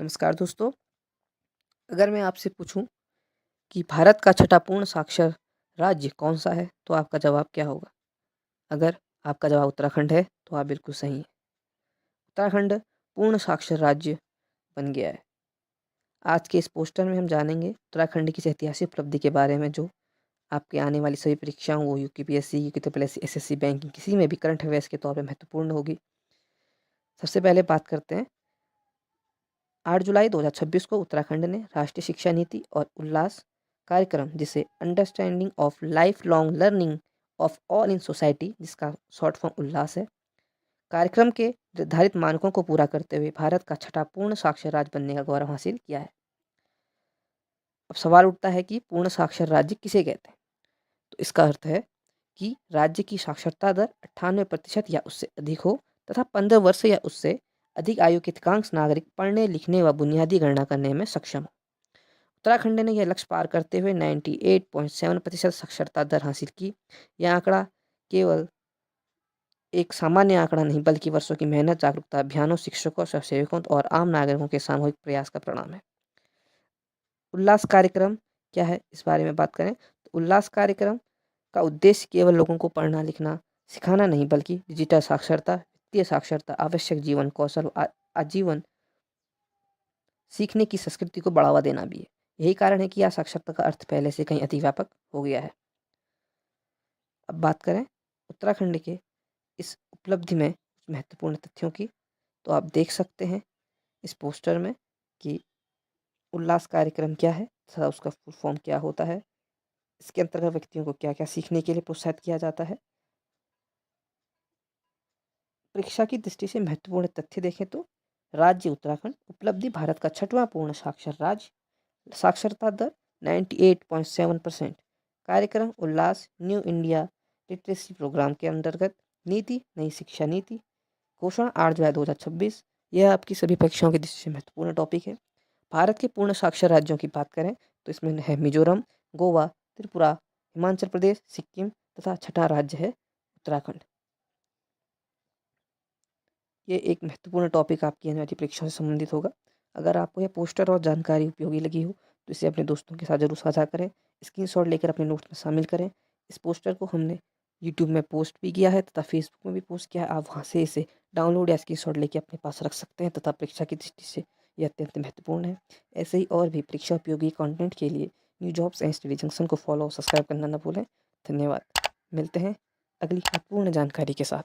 नमस्कार दोस्तों। अगर मैं आपसे पूछूं कि भारत का छठा पूर्ण साक्षर राज्य कौन सा है तो आपका जवाब क्या होगा? अगर आपका जवाब उत्तराखंड है तो आप बिल्कुल सही हैं। उत्तराखंड पूर्ण साक्षर राज्य बन गया है। आज के इस पोस्टर में हम जानेंगे उत्तराखंड की इस ऐतिहासिक उपलब्धि के बारे में, जो आपके आने वाली सभी परीक्षाओं, वो यूपीपीएससी, यूपीपीएससी, एसएससी, बैंकिंग, किसी में भी करंट अफेयर्स के तौर पर महत्वपूर्ण होगी। सबसे पहले बात करते हैं। 8 जुलाई 2026 को उत्तराखंड ने राष्ट्रीय शिक्षा नीति और उल्लास कार्यक्रम, जिसे understanding of life long learning of all in society, जिसका शॉर्ट फॉर्म उल्लास है, कार्यक्रम के निर्धारित मानकों को पूरा करते हुए भारत का छठा पूर्ण साक्षर राज्य बनने का गौरव हासिल किया है। अब सवाल उठता है कि पूर्ण साक्षर राज्य किसे कहते हैं? तो इसका अर्थ है कि राज्य की साक्षरता दर 98% या उससे अधिक हो तथा 15 वर्ष या उससे अधिक आयु के अधिकांश नागरिक पढ़ने, लिखने व बुनियादी गणना करने में सक्षम हो। उत्तराखंड ने यह लक्ष्य पार करते हुए 98.7% साक्षरता दर हासिल की। यह आंकड़ा केवल एक सामान्य आंकड़ा नहीं, बल्कि वर्षों की मेहनत, जागरूकता अभियानों, शिक्षकों, स्वयंसेवकों और आम नागरिकों के सामूहिक प्रयास का परिणाम है। उल्लास कार्यक्रम क्या है, इस बारे में बात करें तो उल्लास कार्यक्रम का उद्देश्य केवल लोगों को पढ़ना लिखना सिखाना नहीं, बल्कि डिजिटल साक्षरता, वित्तीय साक्षरता, आवश्यक जीवन कौशल, आजीवन सीखने की संस्कृति को बढ़ावा देना भी है। यही कारण है कि यह साक्षरता का अर्थ पहले से कहीं अतिव्यापक हो गया है। अब बात करें उत्तराखंड के इस उपलब्धि में महत्वपूर्ण तथ्यों की, तो आप देख सकते हैं इस पोस्टर में कि उल्लास कार्यक्रम क्या है तथा उसका फुल फॉर्म क्या होता है, इसके अंतर्गत व्यक्तियों को क्या क्या सीखने के लिए प्रोत्साहित किया जाता है। परीक्षा की दृष्टि से महत्वपूर्ण तथ्य देखें तो राज्य उत्तराखंड उपलब्धि भारत का छठवां पूर्ण साक्षर राज्य, साक्षरता दर 98.7%, कार्यक्रम उल्लास न्यू इंडिया लिटरेसी प्रोग्राम के अंतर्गत, नीति नई शिक्षा नीति, घोषणा 8 जुलाई 2026। यह आपकी सभी परीक्षाओं की दृष्टि से महत्वपूर्ण टॉपिक है। भारत के पूर्ण साक्षर राज्यों की बात करें तो इसमें है मिजोरम, गोवा, त्रिपुरा, हिमाचल प्रदेश, सिक्किम तथा छठा राज्य है उत्तराखंड। ये एक महत्वपूर्ण टॉपिक आपकी आने वाली परीक्षाओं से संबंधित होगा। अगर आपको यह पोस्टर और जानकारी उपयोगी लगी हो तो इसे अपने दोस्तों के साथ जरूर साझा करें, स्क्रीनशॉट लेकर अपने नोट्स में शामिल करें। इस पोस्टर को हमने यूट्यूब में पोस्ट भी किया है तथा फेसबुक में भी पोस्ट किया है। आप वहाँ से इसे डाउनलोड या स्क्रीनशॉट लेकर अपने पास रख सकते हैं तथा परीक्षा की दृष्टि से यह अत्यंत महत्वपूर्ण है। ऐसे ही और भी परीक्षा उपयोगी कंटेंट के लिए new jobs and study junction को फॉलो और सब्सक्राइब करना न भूलें। धन्यवाद। मिलते हैं अगली महत्वपूर्ण जानकारी के साथ।